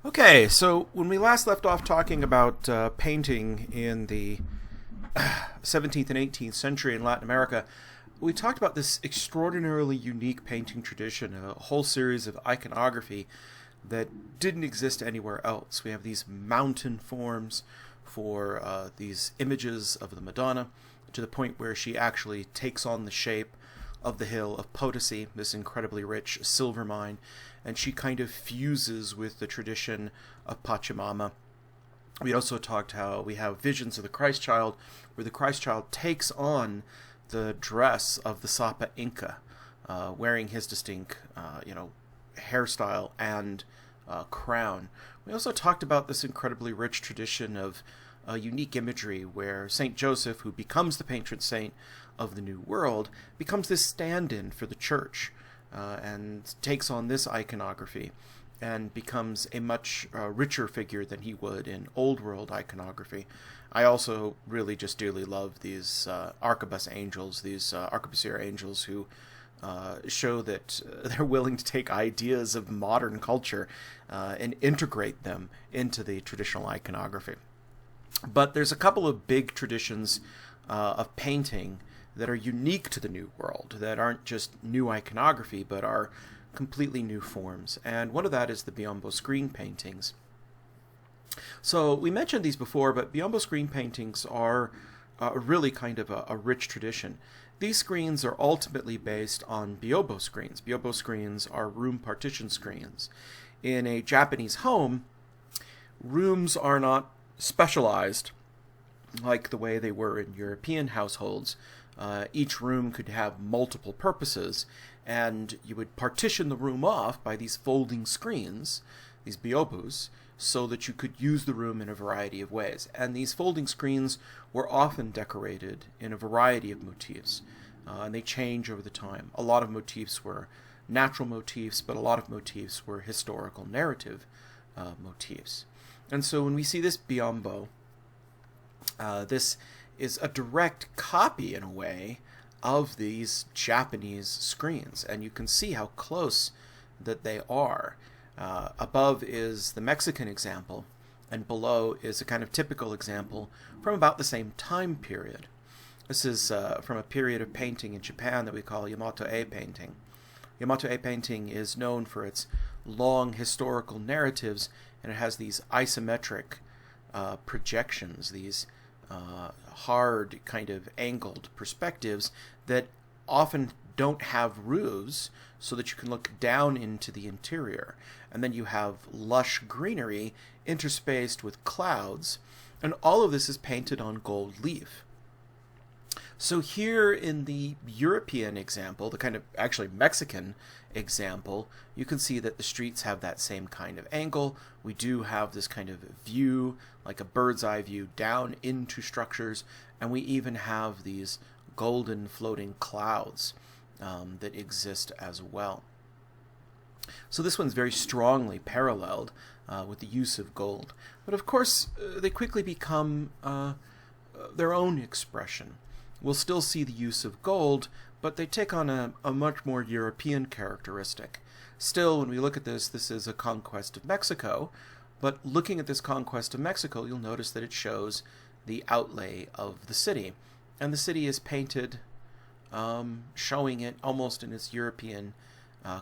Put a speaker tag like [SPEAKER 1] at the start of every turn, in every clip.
[SPEAKER 1] Okay, so when we last left off talking about painting in the 17th and 18th century in Latin America, we talked about this extraordinarily unique painting tradition, a whole series of iconography that didn't exist anywhere else. We have these mountain forms for these images of the Madonna, to the point where she actually takes on the shape of the hill of Potosi, this incredibly rich silver mine, and she kind of fuses with the tradition of Pachamama. We also talked how we have visions of the Christ child, where the Christ child takes on the dress of the Sapa Inca, wearing his distinct, hairstyle and crown. We also talked about this incredibly rich tradition of unique imagery where Saint Joseph, who becomes the patron saint of the New World, becomes this stand-in for the church and takes on this iconography and becomes a much richer figure than he would in Old World iconography. I also really just dearly love these arquebus angels, these arquebusier angels who show that they're willing to take ideas of modern culture and integrate them into the traditional iconography. But there's a couple of big traditions of painting that are unique to the New World, that aren't just new iconography, but are completely new forms. And one of that is the Biombo screen paintings. So we mentioned these before, but Biombo screen paintings are really kind of a rich tradition. These screens are ultimately based on Biombo screens. Biombo screens are room partition screens. In a Japanese home, rooms are not specialized like the way they were in European households. Each room could have multiple purposes, and you would partition the room off by these folding screens, these biobus, so that you could use the room in a variety of ways. And these folding screens were often decorated in a variety of motifs, and they change over the time. A lot of motifs were natural motifs, but a lot of motifs were historical narrative motifs. And so when we see this biombo, this is a direct copy, in a way, of these Japanese screens. And you can see how close that they are. Above is the Mexican example, and below is a kind of typical example from about the same time period. This is from a period of painting in Japan that we call Yamato-e painting. Yamato-e painting is known for its long historical narratives, and it has these isometric projections, these hard kind of angled perspectives that often don't have roofs so that you can look down into the interior. And then you have lush greenery interspaced with clouds, and all of this is painted on gold leaf. So here in the European example, the kind of actually Mexican example, you can see that the streets have that same kind of angle. We do have this kind of view, like a bird's eye view down into structures, and we even have these golden floating clouds that exist as well. So this one's very strongly paralleled with the use of gold. But of course, they quickly become their own expression. We'll still see the use of gold, but they take on a much more European characteristic. Still, when we look at this, this is a conquest of Mexico, but looking at this conquest of Mexico, you'll notice that it shows the outlay of the city. And the city is painted, showing it almost in its European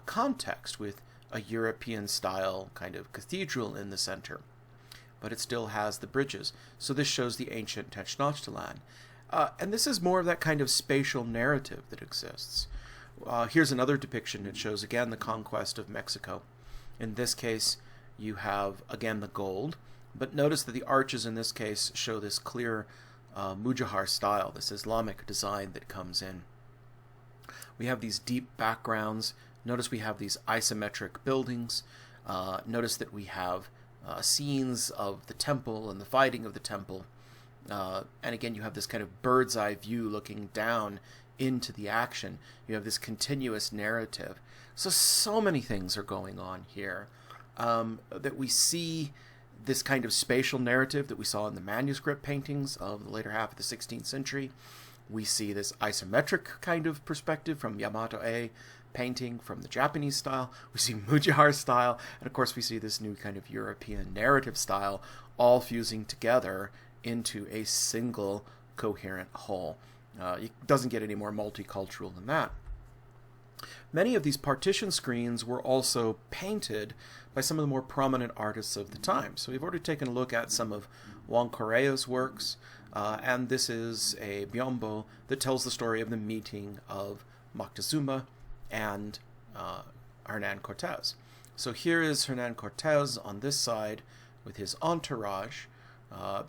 [SPEAKER 1] context, with a European-style kind of cathedral in the center. But it still has the bridges. So this shows the ancient Tenochtitlan. And this is more of that kind of spatial narrative that exists. Here's another depiction that shows, again, the conquest of Mexico. In this case, you have, again, the gold. But notice that the arches in this case show this clear Mujahar style, this Islamic design that comes in. We have these deep backgrounds. Notice we have these isometric buildings. Notice that we have scenes of the temple and the fighting of the temple. And again, you have this kind of bird's eye view looking down into the action. You have this continuous narrative. So many things are going on here that we see this kind of spatial narrative that we saw in the manuscript paintings of the later half of the 16th century. We see this isometric kind of perspective from Yamato-e painting from the Japanese style, we see Mujihar style, and of course we see this new kind of European narrative style all fusing together into a single coherent whole. It doesn't get any more multicultural than that. Many of these partition screens were also painted by some of the more prominent artists of the time. So we've already taken a look at some of Wang Correa's works, and this is a biombo that tells the story of the meeting of Moctezuma and Hernan Cortez. So here is Hernan Cortez on this side with his entourage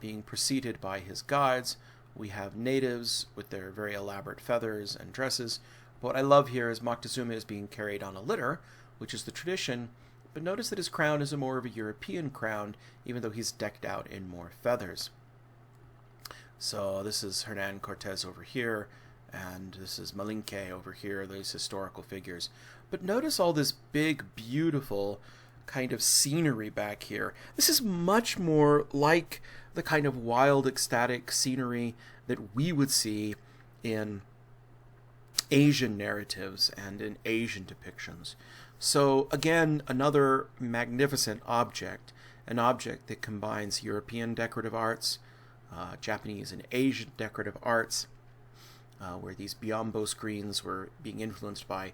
[SPEAKER 1] being preceded by his guides. We have natives with their very elaborate feathers and dresses. But what I love here is Moctezuma is being carried on a litter, which is the tradition, but notice that his crown is more of a European crown, even though he's decked out in more feathers. So this is Hernan Cortez over here, and this is Malinke over here, those historical figures. But notice all this big, beautiful kind of scenery back here. This is much more like the kind of wild, ecstatic scenery that we would see in Asian narratives and in Asian depictions. So again, another magnificent object, an object that combines European decorative arts, Japanese and Asian decorative arts, where these biombo screens were being influenced by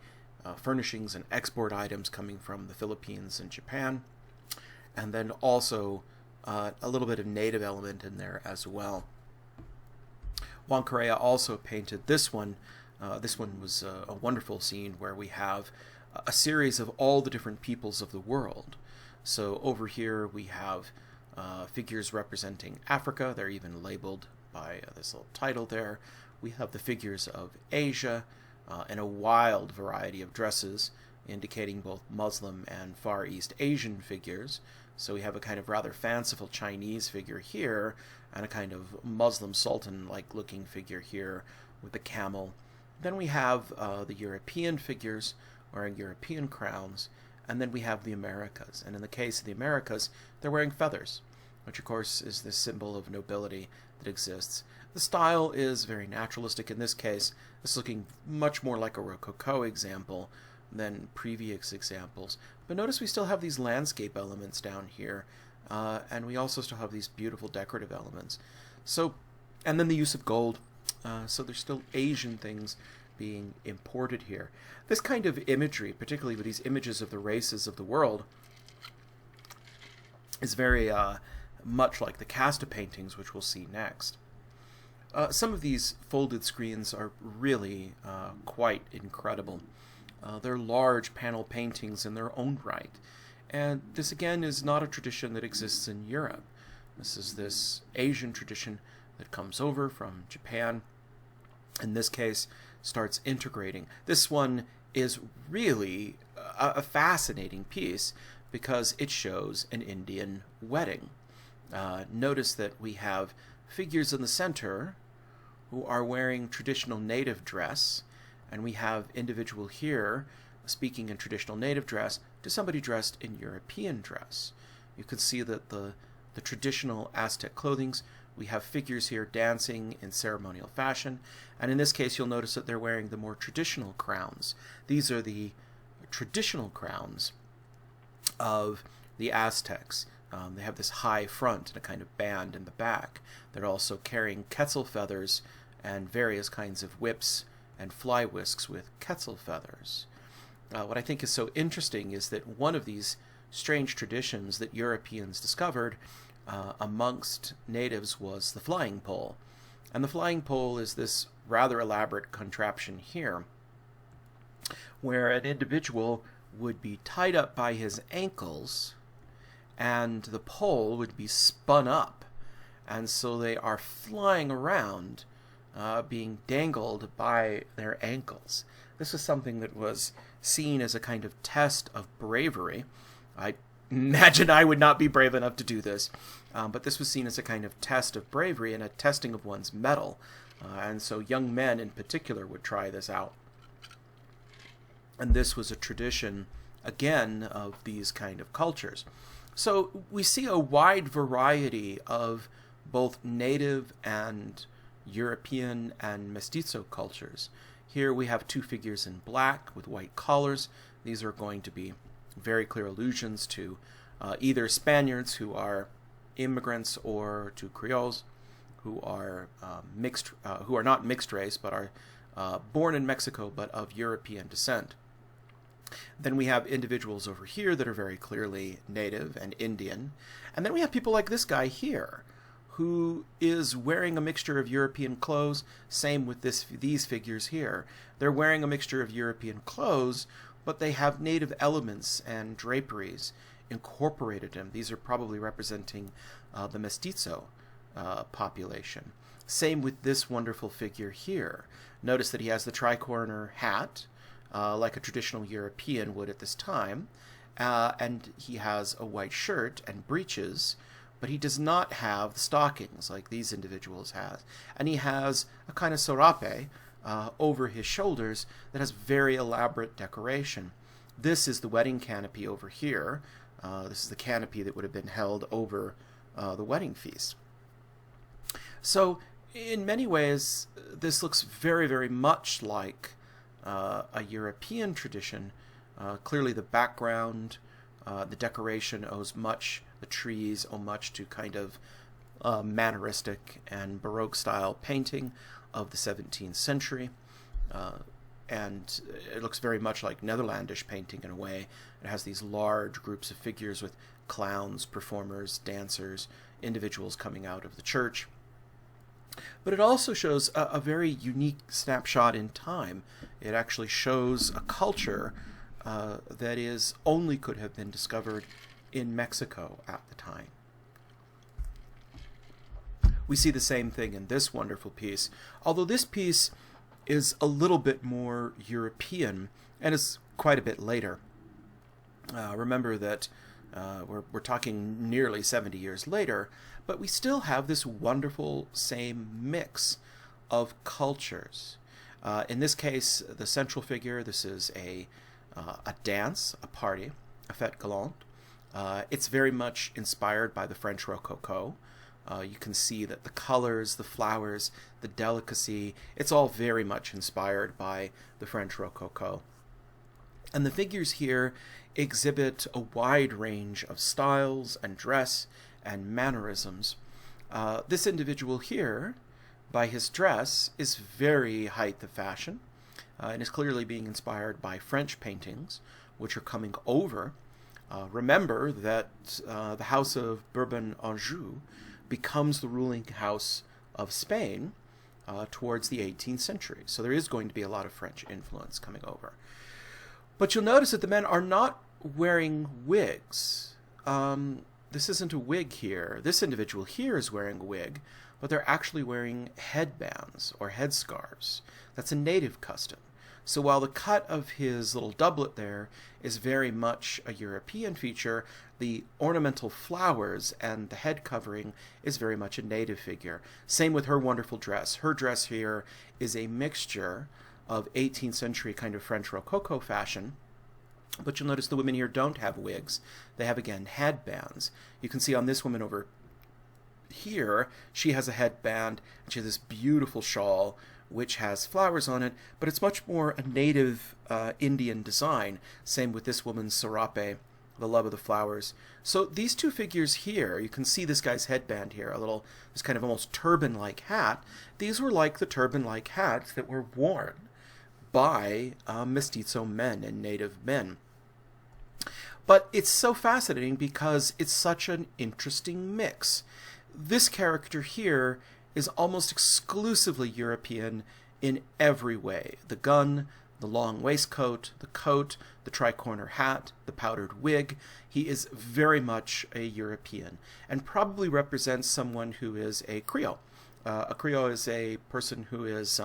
[SPEAKER 1] furnishings and export items coming from the Philippines and Japan, and then also a little bit of native element in there as well. Wang Correa also painted this one. This one was a wonderful scene where we have a series of all the different peoples of the world. So over here we have figures representing Africa. They're even labeled by this little title there. We have the figures of Asia and a wild variety of dresses indicating both Muslim and Far East Asian figures. So we have a kind of rather fanciful Chinese figure here and a kind of Muslim sultan-like looking figure here with the camel. Then we have the European figures wearing European crowns, and then we have the Americas. And in the case of the Americas, they're wearing feathers, which of course is the symbol of nobility that exists. The style is very naturalistic in this case. It's looking much more like a Rococo example than previous examples. But notice we still have these landscape elements down here, and we also still have these beautiful decorative elements. So, and then the use of gold. So there's still Asian things being imported here. This kind of imagery, particularly with these images of the races of the world, is very much like the casta paintings, which we'll see next. Some of these folded screens are really quite incredible. They're large panel paintings in their own right. And this, again, is not a tradition that exists in Europe. This is this Asian tradition that comes over from Japan. In this case, starts integrating. This one is really a fascinating piece because it shows an Indian wedding. Notice that we have figures in the center who are wearing traditional native dress, and we have individual here speaking in traditional native dress to somebody dressed in European dress. You can see that the traditional Aztec clothings, we have figures here dancing in ceremonial fashion, and in this case you'll notice that they're wearing the more traditional crowns. These are the traditional crowns of the Aztecs. They have this high front and a kind of band in the back. They're also carrying quetzal feathers and various kinds of whips and fly whisks with quetzal feathers. What I think is so interesting is that one of these strange traditions that Europeans discovered amongst natives was the flying pole. And the flying pole is this rather elaborate contraption here, where an individual would be tied up by his ankles and the pole would be spun up. And so they are flying around, being dangled by their ankles. This was something that was seen as a kind of test of bravery. I imagine I would not be brave enough to do this, but this was seen as a kind of test of bravery and a testing of one's mettle. And so young men in particular would try this out. And this was a tradition, again, of these kind of cultures. So we see a wide variety of both native and European and mestizo cultures Here we have two figures in black with white collars. These are going to be very clear allusions to either Spaniards who are immigrants or to Creoles who are who are not mixed race but are born in Mexico but of European descent. Then we have individuals over here that are very clearly native and Indian. And then we have people like this guy here, who is wearing a mixture of European clothes. Same with these figures here. They're wearing a mixture of European clothes, but they have native elements and draperies incorporated in them. These are probably representing the mestizo population. Same with this wonderful figure here. Notice that he has the tricorner hat, like a traditional European would at this time, and he has a white shirt and breeches, but he does not have the stockings like these individuals have. And he has a kind of serape over his shoulders that has very elaborate decoration. This is the wedding canopy over here. This is the canopy that would have been held over the wedding feast. So in many ways, this looks very, very much like a European tradition. Clearly the background, the decoration owes much, the trees owe much to kind of manneristic and Baroque style painting of the 17th century. And it looks very much like Netherlandish painting in a way. It has these large groups of figures with clowns, performers, dancers, individuals coming out of the church. But it also shows a very unique snapshot in time. It actually shows a culture that only could have been discovered in Mexico at the time. We see the same thing in this wonderful piece, although this piece is a little bit more European and is quite a bit later. Remember that we're talking nearly 70 years later, but we still have this wonderful same mix of cultures. In this case, the central figure, this is a dance, a party, a fête galante. It's very much inspired by the French Rococo. You can see that the colors, the flowers, the delicacy, it's all very much inspired by the French Rococo. And the figures here exhibit a wide range of styles and dress and mannerisms. This individual here, by his dress, is very height of fashion and is clearly being inspired by French paintings, which are coming over. Remember that the House of Bourbon-Anjou becomes the ruling house of Spain towards the 18th century. So there is going to be a lot of French influence coming over. But you'll notice that the men are not wearing wigs. This isn't a wig here. This individual here is wearing a wig, but they're actually wearing headbands or headscarves. That's a native custom. So while the cut of his little doublet there is very much a European feature, the ornamental flowers and the head covering is very much a native figure. Same with her wonderful dress. Her dress here is a mixture of 18th century kind of French Rococo fashion, but you'll notice the women here don't have wigs. They have, again, headbands. You can see on this woman over here, she has a headband, and she has this beautiful shawl which has flowers on it, but it's much more a native Indian design. Same with this woman's serape, the love of the flowers. So these two figures here, you can see this guy's headband here, this kind of almost turban-like hat. These were like the turban-like hats that were worn by mestizo men and native men. But it's so fascinating because it's such an interesting mix. This character here is almost exclusively European in every way. The gun, the long waistcoat, the coat, the tricorner hat, the powdered wig. He is very much a European and probably represents someone who is a Creole. A Creole is a person who is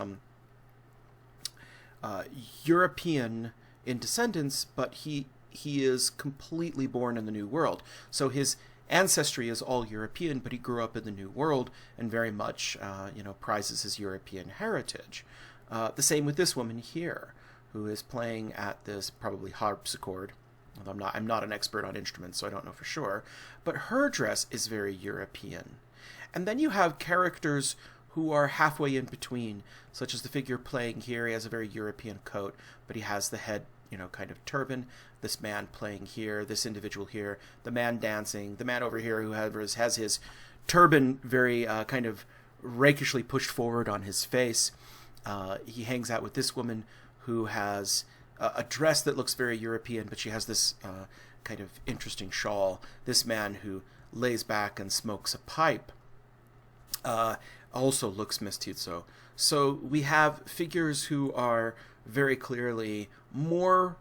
[SPEAKER 1] European in descendants, but he is completely born in the New World. So his ancestry is all European, but he grew up in the New World and very much, prizes his European heritage. The same with this woman here, who is playing at this probably harpsichord. Although I'm not an expert on instruments, so I don't know for sure. But her dress is very European. And then you have characters who are halfway in between, such as the figure playing here. He has a very European coat, but he has the head, kind of turban. This man playing here, this individual here, the man dancing, the man over here who has his turban very kind of rakishly pushed forward on his face. He hangs out with this woman who has a dress that looks very European, but she has this kind of interesting shawl. This man who lays back and smokes a pipe also looks mestizo. So we have figures who are very clearly more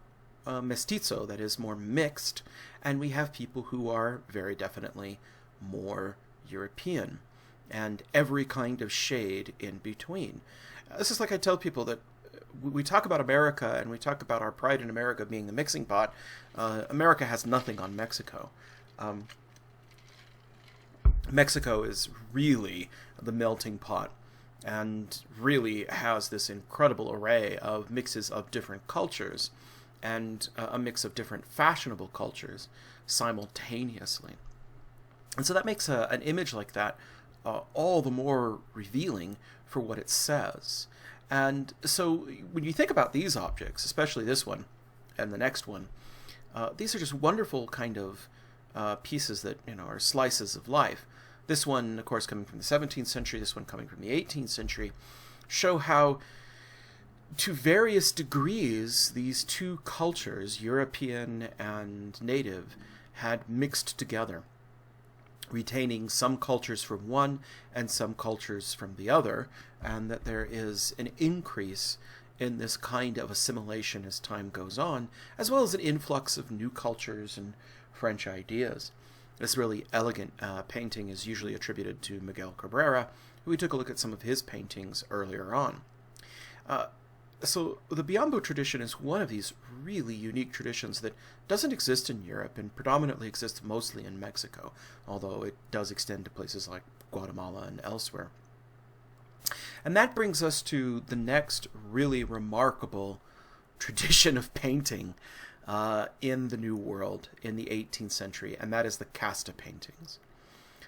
[SPEAKER 1] mestizo, that is, more mixed, and we have people who are very definitely more European, and every kind of shade in between. This is like I tell people that we talk about America and we talk about our pride in America being the mixing pot. America has nothing on Mexico. Mexico is really the melting pot and really has this incredible array of mixes of different cultures and a mix of different fashionable cultures simultaneously. And so that makes an image like that all the more revealing for what it says. And so when you think about these objects, especially this one and the next one, these are just wonderful kind of pieces that are slices of life. This one, of course, coming from the 17th century, this one coming from the 18th century, show how, to various degrees, these two cultures, European and native, had mixed together, retaining some cultures from one and some cultures from the other, and that there is an increase in this kind of assimilation as time goes on, as well as an influx of new cultures and French ideas. This really elegant painting is usually attributed to Miguel Cabrera, who we took a look at some of his paintings earlier on. So the Biombo tradition is one of these really unique traditions that doesn't exist in Europe and predominantly exists mostly in Mexico, although it does extend to places like Guatemala and elsewhere. And that brings us to the next really remarkable tradition of painting in the New World in the 18th century, and that is the casta paintings.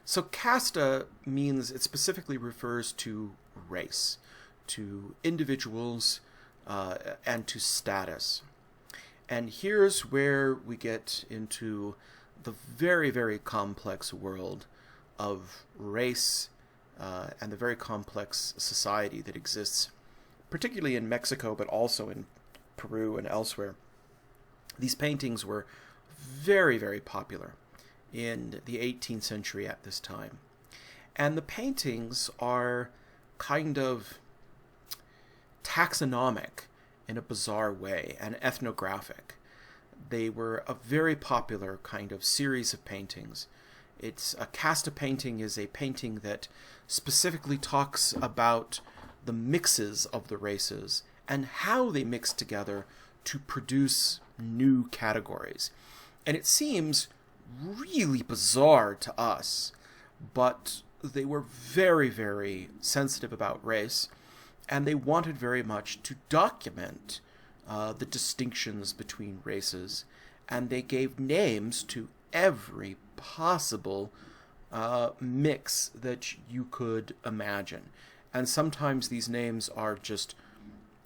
[SPEAKER 1] So casta means, it specifically refers to race, to individuals, and to status. And here's where we get into the very, very complex world of race and the very complex society that exists, particularly in Mexico, but also in Peru and elsewhere. These paintings were very, very popular in the 18th century at this time. And the paintings are kind of taxonomic in a bizarre way and ethnographic. They were a very popular kind of series of paintings. A casta painting is a painting that specifically talks about the mixes of the races and how they mix together to produce new categories. And it seems really bizarre to us, but they were very, very sensitive about race, and they wanted very much to document the distinctions between races, and they gave names to every possible mix that you could imagine. And sometimes these names are just,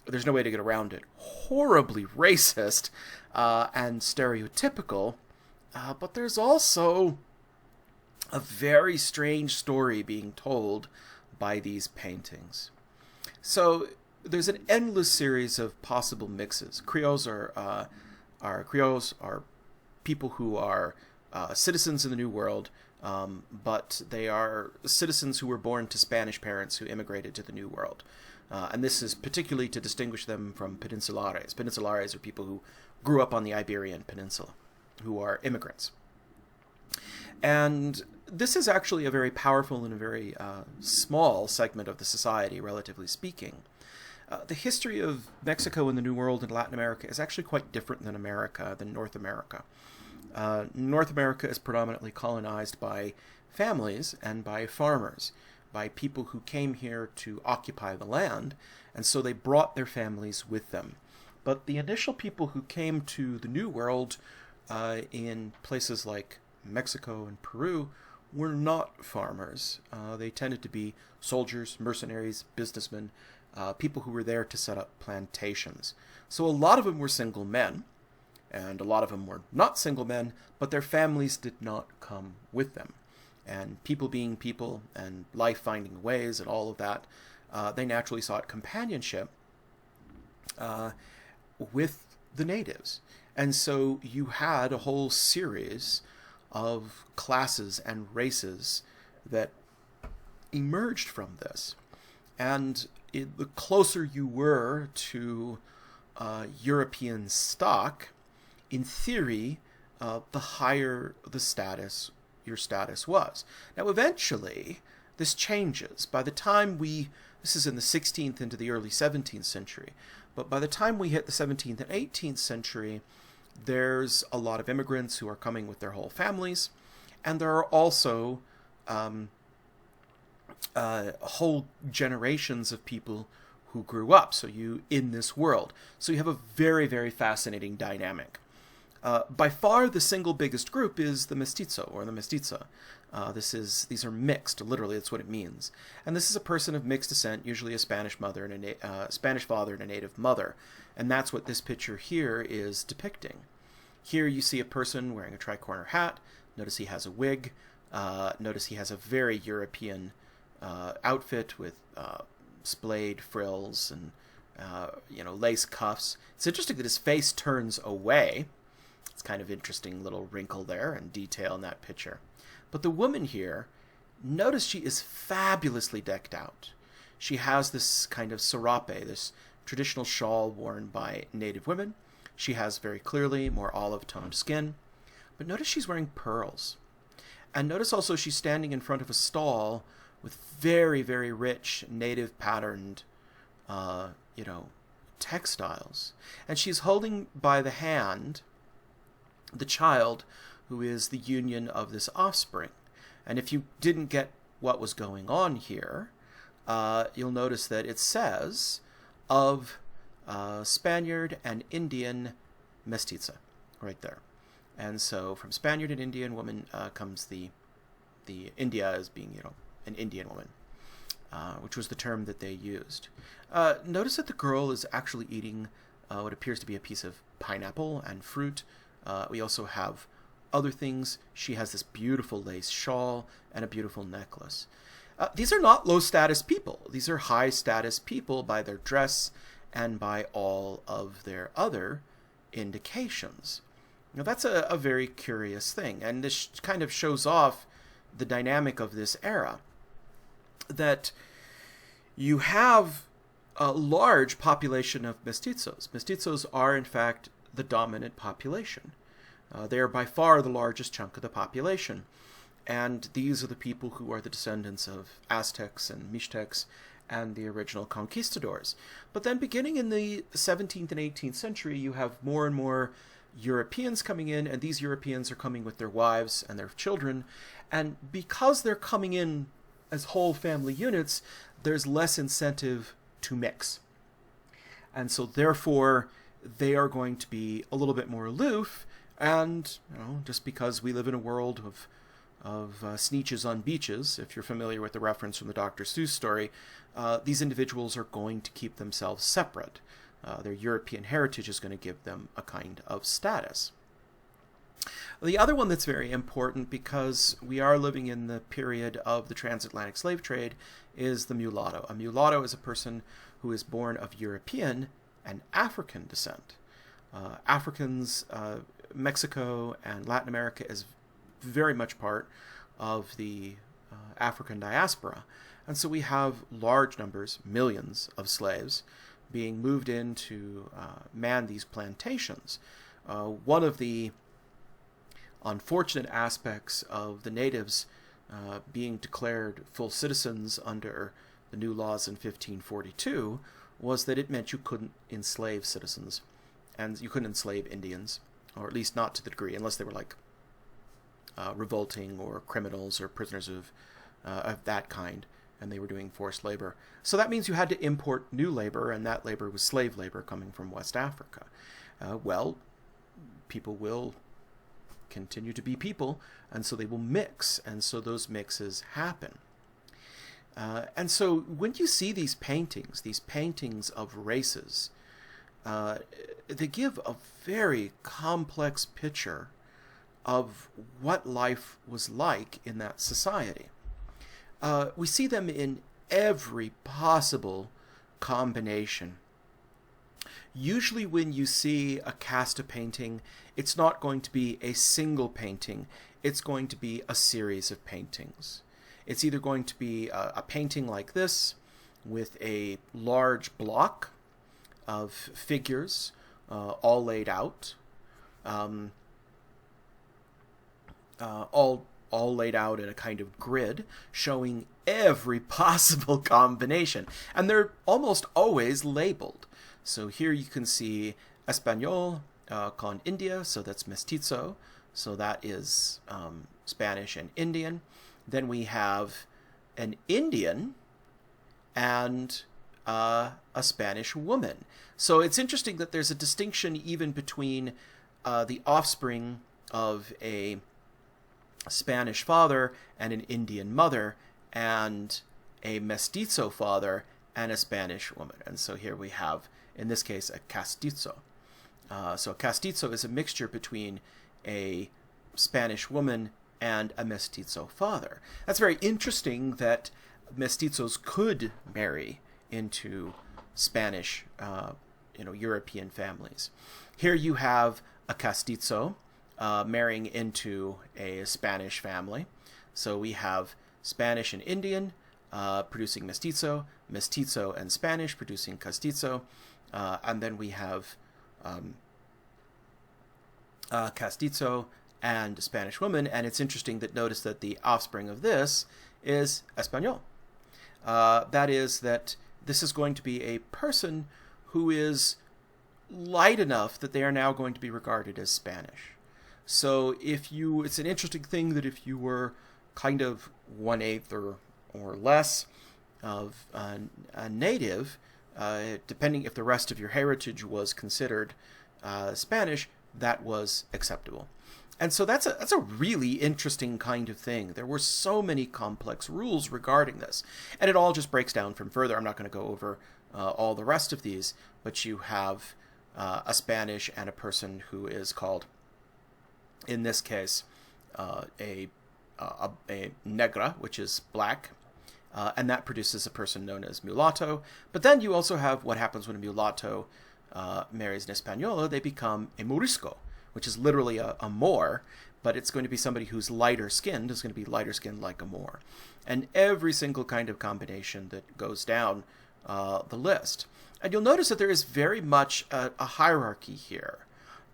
[SPEAKER 1] there's no way to get around it, horribly racist and stereotypical, but there's also a very strange story being told by these paintings. So there's an endless series of possible mixes. Creoles are people who are citizens in the New World, but they are citizens who were born to Spanish parents who immigrated to the New World. And this is particularly to distinguish them from peninsulares. Peninsulares are people who grew up on the Iberian Peninsula, who are immigrants. And this is actually a very powerful and a very small segment of the society, relatively speaking. The history of Mexico and the New World and Latin America is actually quite different than North America. North America is predominantly colonized by families and by farmers, by people who came here to occupy the land, and so they brought their families with them. But the initial people who came to the New World in places like Mexico and Peru were not farmers. They tended to be soldiers, mercenaries, businessmen, people who were there to set up plantations. So a lot of them were single men, and a lot of them were not single men, but their families did not come with them. And people being people, and life finding ways, and all of that, they naturally sought companionship with the natives. And so you had a whole series of classes and races that emerged from this. And the closer you were to European stock, in theory, the higher your status was. Now, eventually, this changes. By the time this is in the 16th into the early 17th century, but by the time we hit the 17th and 18th century, there's a lot of immigrants who are coming with their whole families, and there are also whole generations of people who grew up in this world. So you have a very, very fascinating dynamic. By far, the single biggest group is the mestizo or the mestiza. These are mixed. Literally, that's what it means. And this is a person of mixed descent, usually a Spanish mother and a Spanish father and a native mother. And that's what this picture here is depicting. Here you see a person wearing a tricorner hat. Notice he has a wig. Notice he has a very European outfit with splayed frills and lace cuffs. It's interesting that his face turns away. It's kind of interesting little wrinkle there and detail in that picture. But the woman here, notice she is fabulously decked out. She has this kind of serape, this traditional shawl worn by native women. She has very clearly more olive-toned skin. But notice she's wearing pearls. And notice also she's standing in front of a stall with very, very rich native patterned, textiles. And she's holding by the hand the child who is the union of this offspring. And if you didn't get what was going on here, you'll notice that it says of Spaniard and Indian mestiza right there. And so from Spaniard and Indian woman comes the India as being, an Indian woman, which was the term that they used. Notice that the girl is actually eating what appears to be a piece of pineapple and fruit. We also have other things. She has this beautiful lace shawl and a beautiful necklace. These are not low-status people. These are high-status people by their dress and by all of their other indications. Now, that's a very curious thing, and this kind of shows off the dynamic of this era, that you have a large population of mestizos. Mestizos are, in fact, the dominant population. They are by far the largest chunk of the population. And these are the people who are the descendants of Aztecs and Mixtecs and the original conquistadors. But then beginning in the 17th and 18th century, you have more and more Europeans coming in, and these Europeans are coming with their wives and their children. And because they're coming in as whole family units, there's less incentive to mix. And so therefore, they are going to be a little bit more aloof. And, just because we live in a world of sneetches on beaches, if you're familiar with the reference from the Dr. Seuss story, these individuals are going to keep themselves separate. Their European heritage is going to give them a kind of status. The other one that's very important, because we are living in the period of the transatlantic slave trade, is the mulatto. A mulatto is a person who is born of European and African descent. Africans, Mexico and Latin America is very much part of the African diaspora. And so we have large numbers, millions of slaves being moved in to man these plantations. One of the unfortunate aspects of the natives being declared full citizens under the new laws in 1542 was that it meant you couldn't enslave citizens, and you couldn't enslave Indians, or at least not to the degree, unless they were like revolting or criminals or prisoners of that kind, and they were doing forced labor. So that means you had to import new labor, and that labor was slave labor coming from West Africa. Well, people will continue to be people, and so they will mix, and so those mixes happen. And so when you see these paintings of races, they give a very complex picture of what life was like in that society. We see them in every possible combination. Usually when you see a casta painting, it's not going to be a single painting. It's going to be a series of paintings. It's either going to be a painting like this with a large block of figures all laid out, all laid out in a kind of grid showing every possible combination. And they're almost always labeled. So here you can see Español con India, so that's mestizo, so that is Spanish and Indian. Then we have an Indian and a Spanish woman. So it's interesting that there's a distinction even between the offspring of a Spanish father and an Indian mother, and a mestizo father and a Spanish woman. And so here we have, in this case, a castizo. So a castizo is a mixture between a Spanish woman and a mestizo father. That's very interesting that mestizos could marry into Spanish, European families. Here you have a castizo marrying into a Spanish family. So we have Spanish and Indian producing mestizo, mestizo and Spanish producing castizo, and then we have castizo and Spanish woman, and it's interesting that notice that the offspring of this is Español. That is that this is going to be a person who is light enough that they are now going to be regarded as Spanish. So it's an interesting thing that if you were kind of 1/8 or less of a native, depending if the rest of your heritage was considered Spanish, that was acceptable. And so that's a really interesting kind of thing. There were so many complex rules regarding this. And it all just breaks down from further. I'm not going to go over all the rest of these, but you have a Spanish and a person who is called, in this case, a negra, which is black, and that produces a person known as mulatto. But then you also have what happens when a mulatto marries an Española. They become a morisco, which is literally a Moor, but it's going to be somebody who's lighter skinned, is going to be lighter skinned like a Moor. And every single kind of combination that goes down the list. And you'll notice that there is very much a hierarchy here.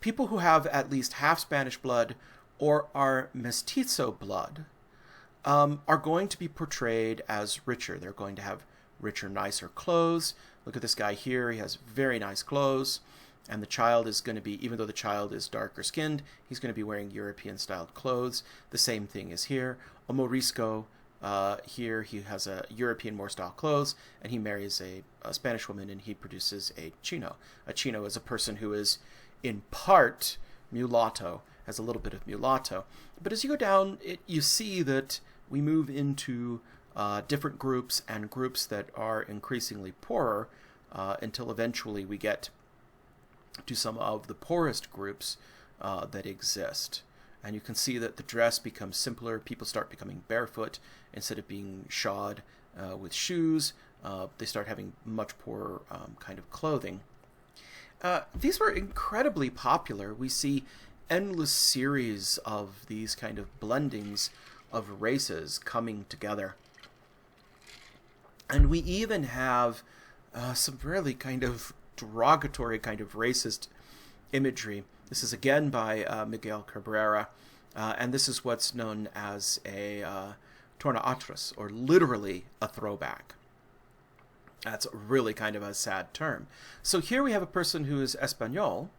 [SPEAKER 1] People who have at least half Spanish blood or are mestizo blood are going to be portrayed as richer. They're going to have richer, nicer clothes. Look at this guy here. He has very nice clothes. And the child is going to be, even though the child is darker skinned, he's going to be wearing European styled clothes. The same thing is here. A Morisco, here he has a European Moor style clothes, and he marries a Spanish woman, and he produces a chino. A chino is a person who is in part mulatto, has a little bit of mulatto. But as you go down, you see that we move into different groups and groups that are increasingly poorer until eventually we get to some of the poorest groups that exist. And you can see that the dress becomes simpler. People start becoming barefoot instead of being shod with shoes. They start having much poorer kind of clothing. These were incredibly popular. We see endless series of these kind of blendings of races coming together. And we even have some really kind of derogatory kind of racist imagery. This is again by Miguel Cabrera, and this is what's known as a torna atrás, or literally a throwback. That's really kind of a sad term. So here we have a person who is Español,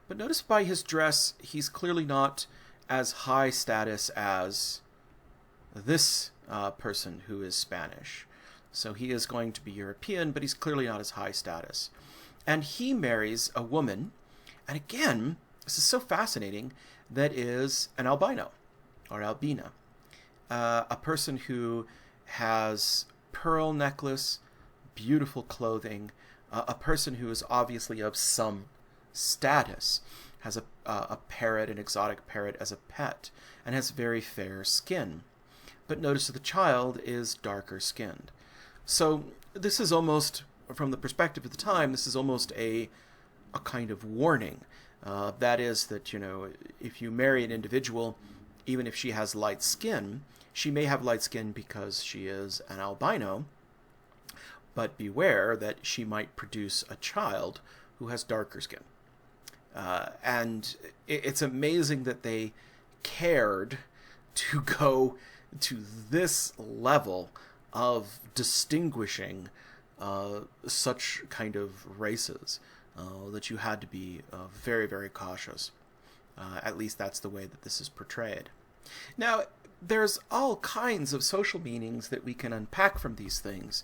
[SPEAKER 1] but notice by his dress, he's clearly not as high status as this person who is Spanish. So he is going to be European, but he's clearly not as high status. And he marries a woman, and again, this is so fascinating, that is an albino or albina, a person who has pearl necklace, beautiful clothing, a person who is obviously of some status, has a parrot, an exotic parrot, as a pet, and has very fair skin. But notice that the child is darker skinned. So this is almost, from the perspective of the time, this is almost a kind of warning. That is that, if you marry an individual, even if she has light skin, she may have light skin because she is an albino, but beware that she might produce a child who has darker skin. And it's amazing that they cared to go to this level of distinguishing such kind of races, that you had to be very, very cautious. At least that's the way that this is portrayed. Now, there's all kinds of social meanings that we can unpack from these things.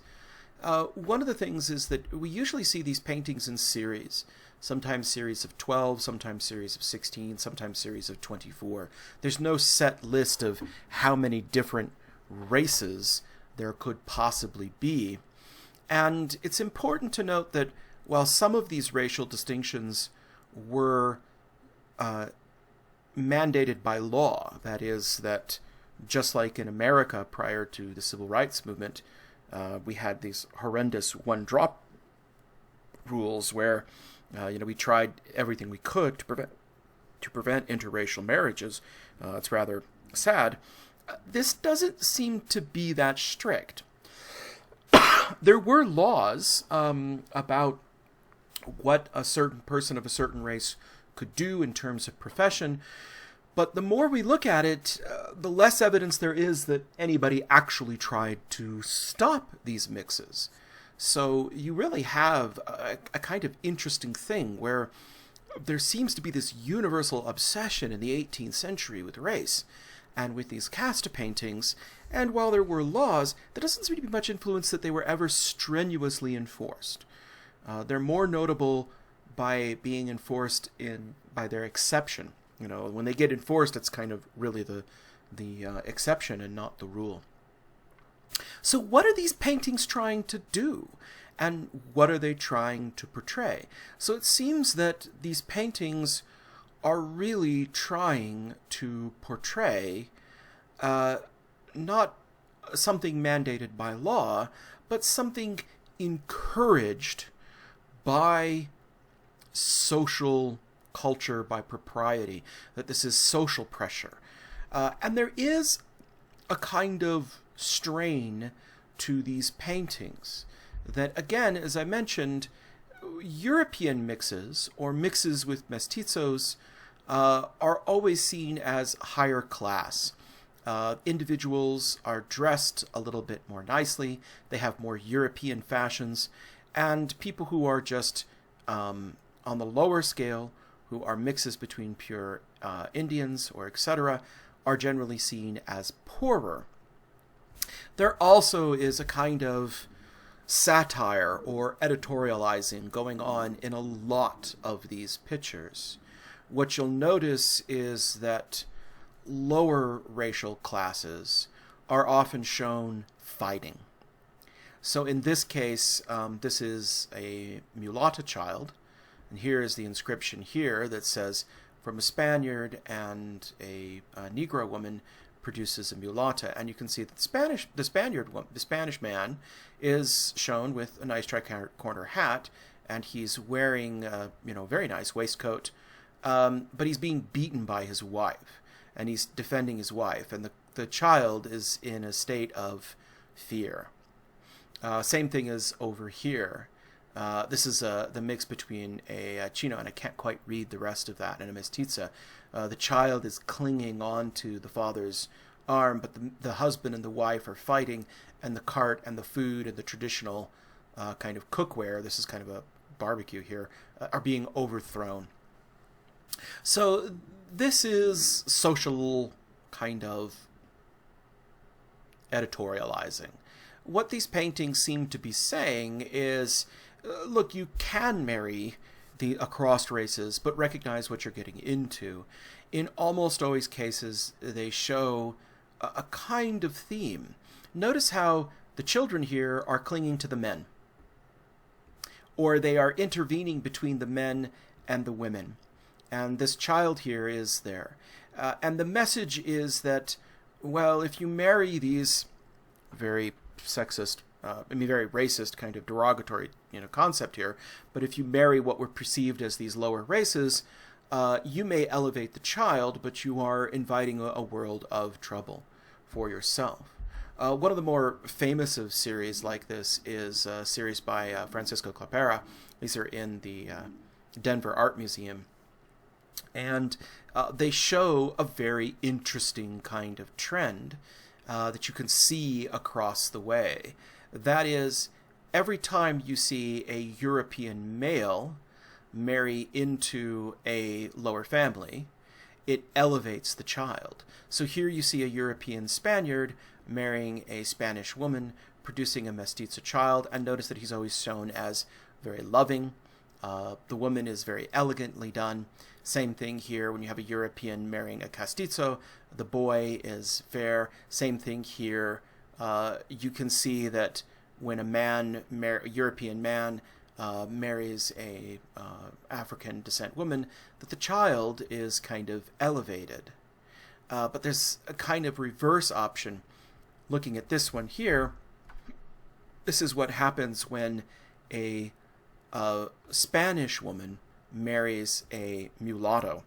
[SPEAKER 1] One of the things is that we usually see these paintings in series, sometimes series of 12, sometimes series of 16, sometimes series of 24. There's no set list of how many different races there could possibly be. And it's important to note that while some of these racial distinctions were mandated by law, that is, that just like in America prior to the Civil Rights Movement, we had these horrendous one-drop rules where, we tried everything we could to prevent interracial marriages. It's rather sad. This doesn't seem to be that strict. There were laws about what a certain person of a certain race could do in terms of profession, but the more we look at it, the less evidence there is that anybody actually tried to stop these mixes. So you really have a kind of interesting thing where there seems to be this universal obsession in the 18th century with race and with these casta paintings, and while there were laws, there doesn't seem to be much influence that they were ever strenuously enforced. They're more notable by being enforced by their exception. When they get enforced, it's kind of really the exception and not the rule. So what are these paintings trying to do? And what are they trying to portray? So it seems that these paintings are really trying to portray not something mandated by law, but something encouraged by social culture, by propriety, that this is social pressure. And there is a kind of strain to these paintings that, again, as I mentioned, European mixes or mixes with mestizos are always seen as higher class. Individuals are dressed a little bit more nicely, they have more European fashions, and people who are just on the lower scale, who are mixes between pure Indians or etc., are generally seen as poorer. There also is a kind of satire or editorializing going on in a lot of these pictures. What you'll notice is that lower racial classes are often shown fighting. So in this case, this is a mulatta child, and here is the inscription here that says, from a Spaniard and a Negro woman produces a mulatta. And you can see that the Spanish man is shown with a nice tri-corner hat, and he's wearing a very nice waistcoat, but he's being beaten by his wife, and he's defending his wife, and the child is in a state of fear. Same thing as over here. This is the mix between a Chino, and I can't quite read the rest of that, and a mestiza. The child is clinging on to the father's arm, but the husband and the wife are fighting, and the cart and the food and the traditional kind of cookware, this is kind of a barbecue here, are being overthrown. So this is social kind of editorializing. What these paintings seem to be saying is, look, you can marry across races, but recognize what you're getting into. in almost always cases, they show a kind of theme. Notice how the children here are clinging to the men, or they are intervening between the men and the women. And this child here is there. And the message is that, well, if you marry these very sexist, very racist kind of derogatory, concept here, but if you marry what were perceived as these lower races, you may elevate the child, but you are inviting a world of trouble for yourself. One of the more famous of series like this is a series by Francisco Clapera. These are in the Denver Art Museum. And they show a very interesting kind of trend that you can see across the way. That is, every time you see a European male marry into a lower family, it elevates the child. So here you see a European Spaniard marrying a Spanish woman, producing a mestizo child, and notice that he's always shown as very loving. The woman is very elegantly done. Same thing here when you have a European marrying a castizo. The boy is fair. Same thing here. You can see that when a European man marries a African descent woman, that the child is kind of elevated. But there's a kind of reverse option. Looking at this one here, this is what happens when a Spanish woman marries a mulatto.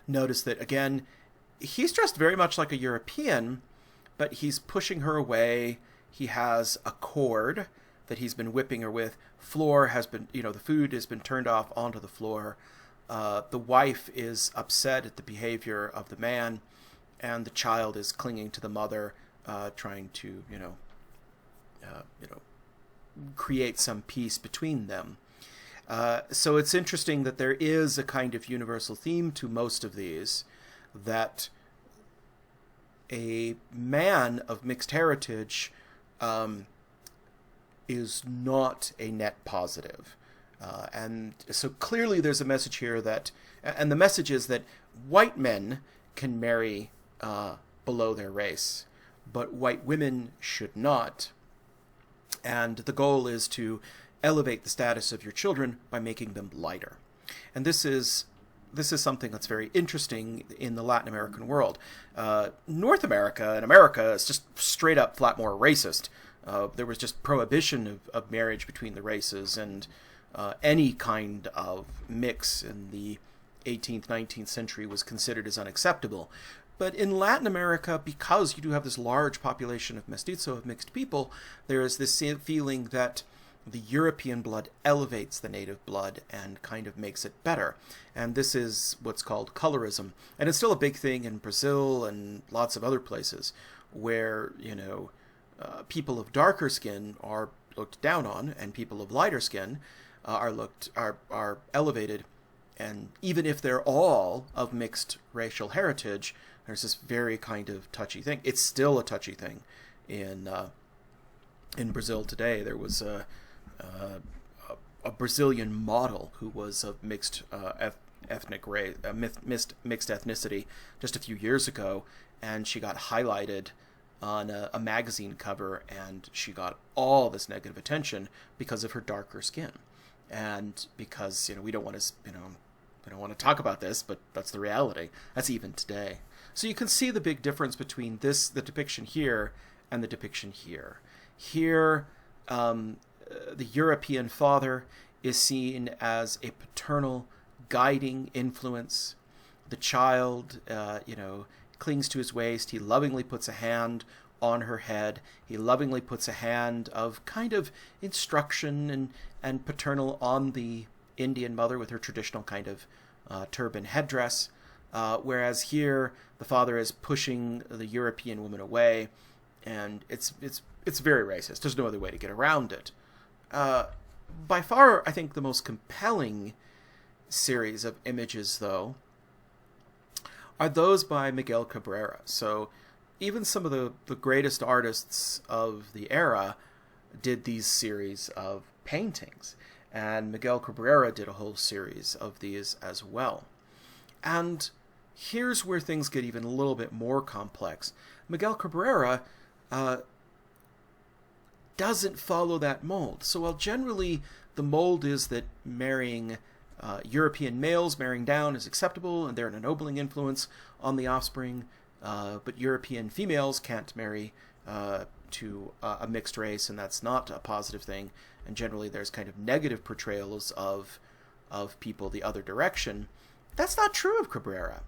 [SPEAKER 1] Notice that, again, he's dressed very much like a European, but he's pushing her away. He has a cord that he's been whipping her with. Floor has been, the food has been turned off onto the floor. The wife is upset at the behavior of the man, and the child is clinging to the mother, trying to, create some peace between them. So it's interesting that there is a kind of universal theme to most of these, that a man of mixed heritage is not a net positive. And so clearly there's a message here that, and the message is that white men can marry below their race, but white women should not. And the goal is to elevate the status of your children by making them lighter. And this is something that's very interesting in the Latin American world. North America and America is just straight up flat more racist. There was just prohibition of marriage between the races, and any kind of mix in the 18th, 19th century was considered as unacceptable. But in Latin America, because you do have this large population of mestizo, of mixed people, there is this feeling that the European blood elevates the native blood and kind of makes it better. And this is what's called colorism. And it's still a big thing in Brazil and lots of other places where, people of darker skin are looked down on, and people of lighter skin are elevated. And even if they're all of mixed racial heritage, there's this very kind of touchy thing. It's still a touchy thing in Brazil today. There was a Brazilian model who was of mixed ethnic race, mixed ethnicity just a few years ago, and she got highlighted on a magazine cover, and she got all this negative attention because of her darker skin, and because we don't want to talk about this, but that's the reality. That's even today. So you can see the big difference between the depiction here and the depiction here. Here, the European father is seen as a paternal, guiding influence. The child, clings to his waist. He lovingly puts a hand on her head. He lovingly puts a hand of kind of instruction and paternal on the Indian mother with her traditional kind of turban headdress. Whereas here, the father is pushing the European woman away, and it's very racist. There's no other way to get around it. By far, I think the most compelling series of images, though, are those by Miguel Cabrera. So even some of the greatest artists of the era did these series of paintings. And Miguel Cabrera did a whole series of these as well. And here's where things get even a little bit more complex. Miguel Cabrera doesn't follow that mold. So while generally the mold is that marrying European males, marrying down, is acceptable and they're an ennobling influence on the offspring, but European females can't marry to a mixed race, and that's not a positive thing. And generally there's kind of negative portrayals of people the other direction. That's not true of Cabrera.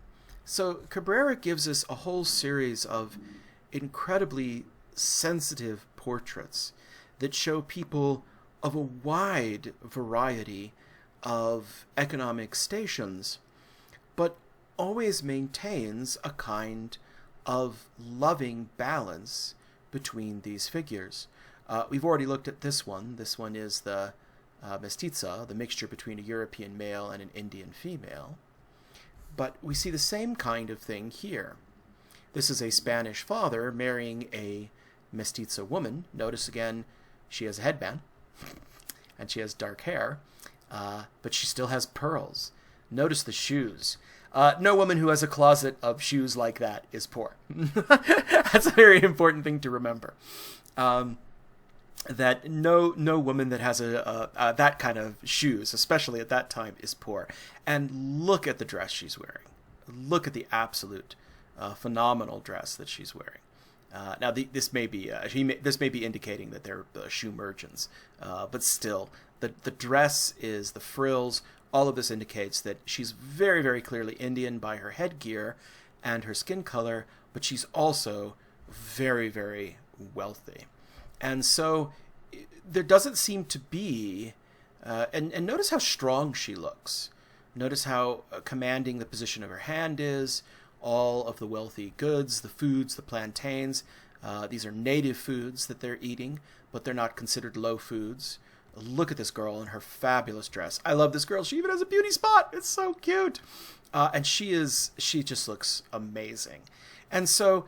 [SPEAKER 1] So Cabrera gives us a whole series of incredibly sensitive portraits that show people of a wide variety of economic stations, but always maintains a kind of loving balance between these figures. We've already looked at this one. This one is the mestiza, the mixture between a European male and an Indian female. But we see the same kind of thing here. This is a Spanish father marrying a mestiza woman. Notice again, she has a headband, and she has dark hair, but she still has pearls. Notice the shoes. No woman who has a closet of shoes like that is poor. That's a very important thing to remember. That no woman that has that kind of shoes, especially at that time, is poor. And look at the dress she's wearing. Look at the absolute phenomenal dress that she's wearing. Now, this may be indicating that they're shoe merchants, but still, the dress is the frills. All of this indicates that she's very, very clearly Indian by her headgear and her skin color, but she's also very, very wealthy. And so there doesn't seem to be, and notice how strong she looks. Notice how commanding the position of her hand is, all of the wealthy goods, the foods, the plantains. These are native foods that they're eating, but they're not considered low foods. Look at this girl in her fabulous dress. I love this girl. She even has a beauty spot. It's so cute. And she just looks amazing. And so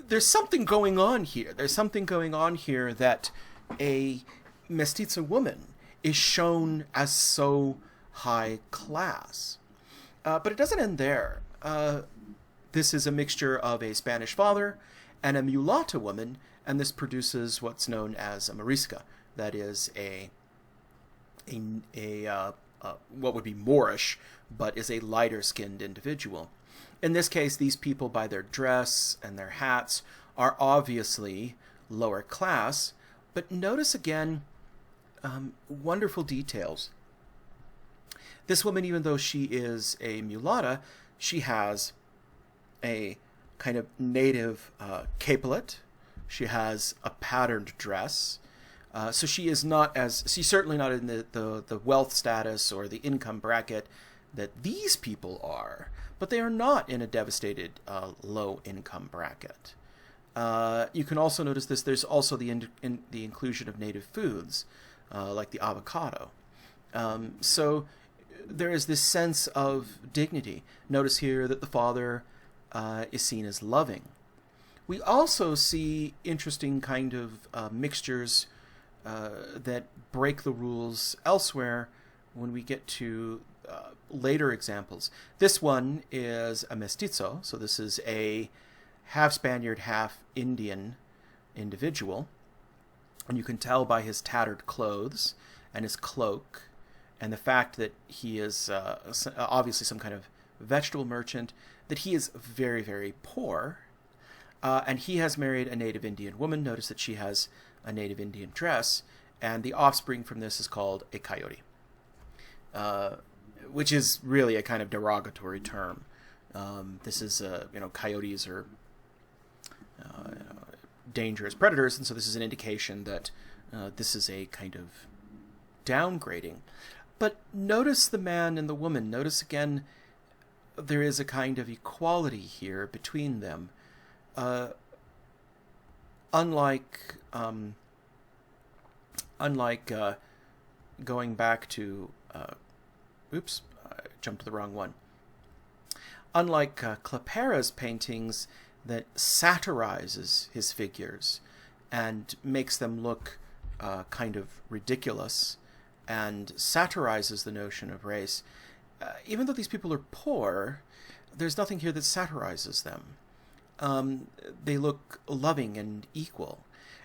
[SPEAKER 1] there's something going on here. There's something going on here that a mestiza woman is shown as so high class. But it doesn't end there. This is a mixture of a Spanish father and a mulatta woman, and this produces what's known as a morisca. That is a what would be Moorish, but is a lighter-skinned individual. In this case, these people, by their dress and their hats, are obviously lower class, but notice again wonderful details. This woman, even though she is a mulatta, she has a kind of native capelet. She has a patterned dress. So she's certainly not in the wealth status or the income bracket that these people are, but they are not in a devastated low income bracket. You can also notice this. There's also the inclusion of native foods, like the avocado. So there is this sense of dignity. Notice here that the father is seen as loving. We also see interesting kind of mixtures that break the rules elsewhere when we get to later examples. This one is a mestizo, so this is a half Spaniard, half Indian individual, and you can tell by his tattered clothes and his cloak and the fact that he is obviously some kind of vegetable merchant, that he is very, very poor, and he has married a native Indian woman. Notice that she has a native Indian dress, and the offspring from this is called a coyote, which is really a kind of derogatory term. This is, coyotes are dangerous predators, and so this is an indication that this is a kind of downgrading. But notice the man and the woman. Notice again, there is a kind of equality here between them. Unlike going back to, oops, I jumped to the wrong one. Unlike Clapera's paintings that satirizes his figures and makes them look kind of ridiculous and satirizes the notion of race, even though these people are poor, there's nothing here that satirizes them. They look loving and equal.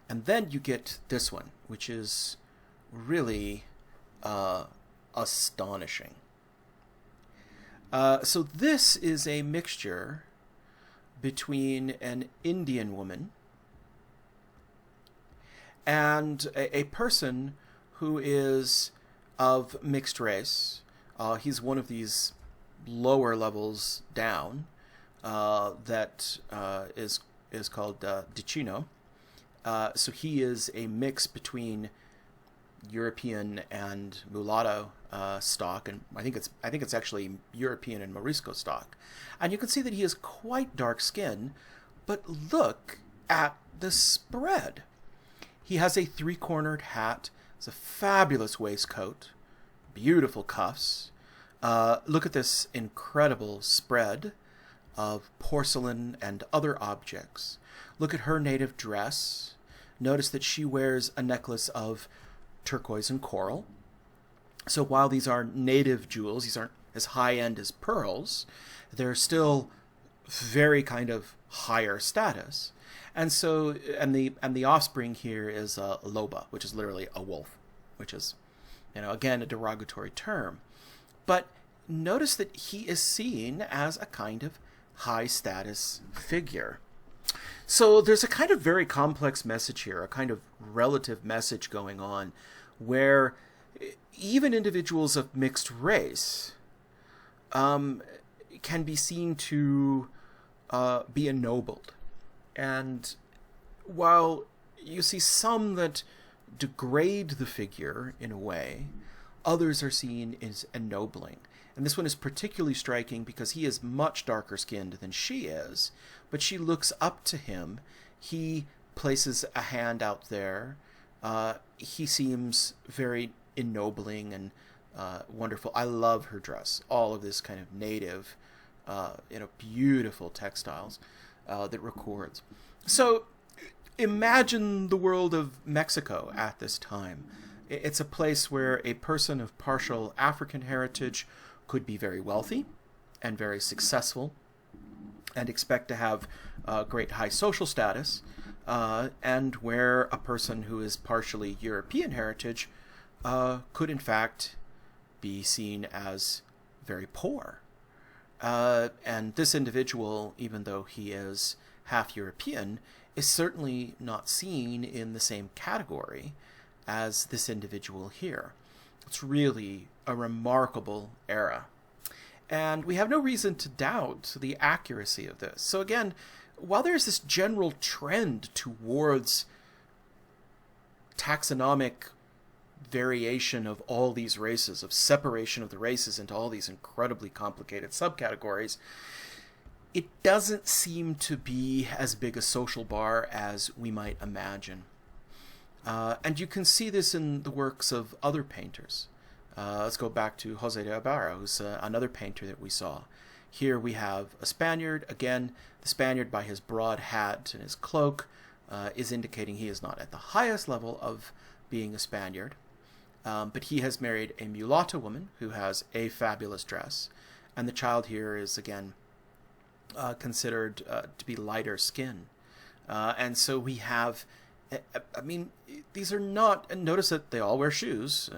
[SPEAKER 1] And then you get this one, which is really astonishing. So this is a mixture between an Indian woman and a person who is of mixed race. He's one of these lower levels down that is called Dicino. So he is a mix between European and mulatto stock, and I think it's actually European and Morisco stock. And you can see that he is quite dark skinned, but look at the spread. He has a three-cornered hat, it's a fabulous waistcoat, beautiful cuffs. Look at this incredible spread of porcelain and other objects. Look at her native dress. Notice that she wears a necklace of turquoise and coral. So while these are native jewels, these aren't as high-end as pearls, they're still very kind of higher status. And so, and the offspring here is a loba, which is literally a wolf, which is, again, a derogatory term. But notice that he is seen as a kind of high-status figure. So there's a kind of very complex message here, a kind of relative message going on, where even individuals of mixed race can be seen to be ennobled. And while you see some that degrade the figure in a way, others are seen as ennobling. And this one is particularly striking because he is much darker skinned than she is, but she looks up to him. He places a hand out there. He seems very ennobling and wonderful. I love her dress. All of this kind of native, beautiful textiles that records. So imagine the world of Mexico at this time. It's a place where a person of partial African heritage could be very wealthy and very successful and expect to have great high social status, and where a person who is partially European heritage could in fact be seen as very poor. And this individual, even though he is half European, is certainly not seen in the same category as this individual here. It's really a remarkable era. And we have no reason to doubt the accuracy of this. So again, while there's this general trend towards taxonomic variation of all these races, of separation of the races into all these incredibly complicated subcategories, it doesn't seem to be as big a social bar as we might imagine. And you can see this in the works of other painters. Let's go back to Jose de Ibarra, who's another painter that we saw. Here we have a Spaniard. Again, the Spaniard, by his broad hat and his cloak, is indicating he is not at the highest level of being a Spaniard. But he has married a mulatto woman who has a fabulous dress. And the child here is, again, considered to be lighter skin. And so we have, these are not, and notice that they all wear shoes.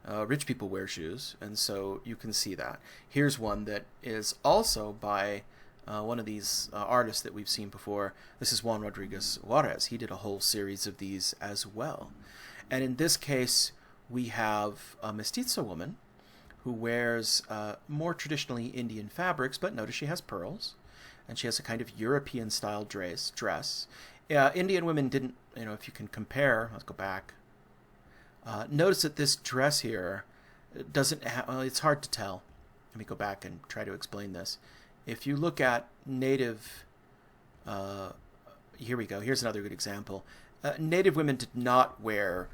[SPEAKER 1] Rich people wear shoes, and so you can see that. Here's one that is also by one of these artists that we've seen before. This is Juan Rodriguez Juarez. He did a whole series of these as well. And in this case, we have a mestiza woman who wears more traditionally Indian fabrics, but notice she has pearls, and she has a kind of European-style dress. Indian women didn't, if you can compare, let's go back. Notice that this dress here doesn't have, it's hard to tell. Let me go back and try to explain this. If you look at native, here we go, here's another good example. Native women did not wear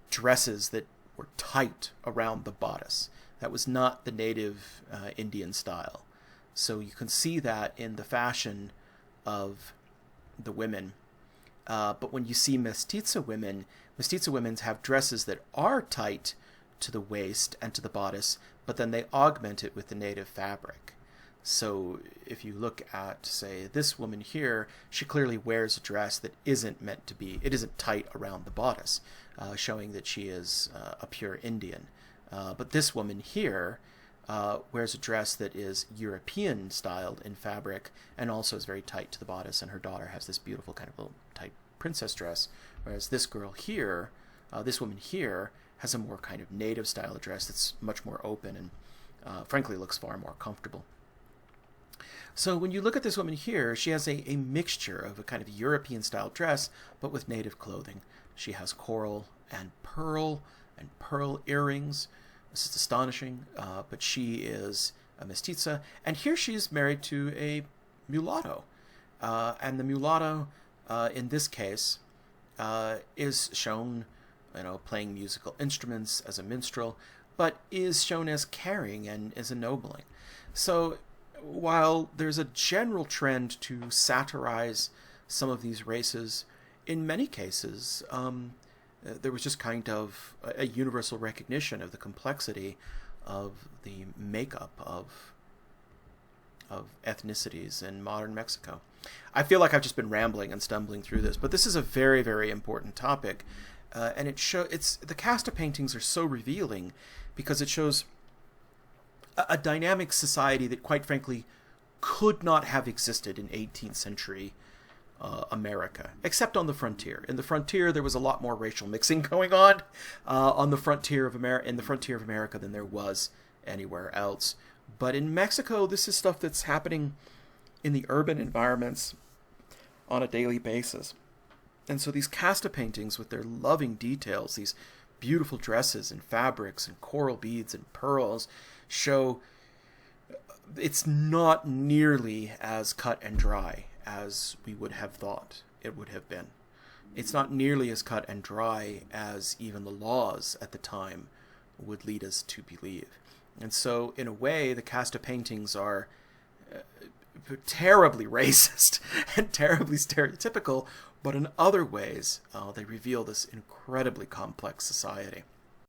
[SPEAKER 1] dresses that were tight around the bodice. That was not the native Indian style. So you can see that in the fashion of the women. But when you see mestiza women have dresses that are tight to the waist and to the bodice, but then they augment it with the native fabric. So if you look at, say, this woman here, she clearly wears a dress that isn't meant to be, it isn't tight around the bodice, showing that she is a pure Indian. But this woman here wears a dress that is European styled in fabric and also is very tight to the bodice, and her daughter has this beautiful kind of little tight princess dress, whereas this girl here, this woman here, has a more kind of native style of dress that's much more open and frankly looks far more comfortable. So when you look at this woman here, she has a mixture of a kind of European style dress, but with native clothing. She has coral and pearl earrings. This is astonishing, but she is a mestiza. And here she is married to a mulatto. And the mulatto, in this case, is shown, playing musical instruments as a minstrel, but is shown as caring and as ennobling. So while there's a general trend to satirize some of these races, in many cases, there was just kind of a universal recognition of the complexity of the makeup of ethnicities in modern Mexico. I feel like I've just been rambling and stumbling through this, but this is a very, very important topic, and the casta paintings are so revealing because it shows a dynamic society that, quite frankly, could not have existed in 18th century America, except on the frontier. In the frontier, there was a lot more racial mixing going on the frontier of America than there was anywhere else. But in Mexico, this is stuff that's happening in the urban environments on a daily basis. And so these casta paintings with their loving details, these beautiful dresses and fabrics and coral beads and pearls, show it's not nearly as cut and dry as we would have thought it would have been. It's not nearly as cut and dry as even the laws at the time would lead us to believe. And so, in a way, the casta paintings are terribly racist and terribly stereotypical, but in other ways, they reveal this incredibly complex society.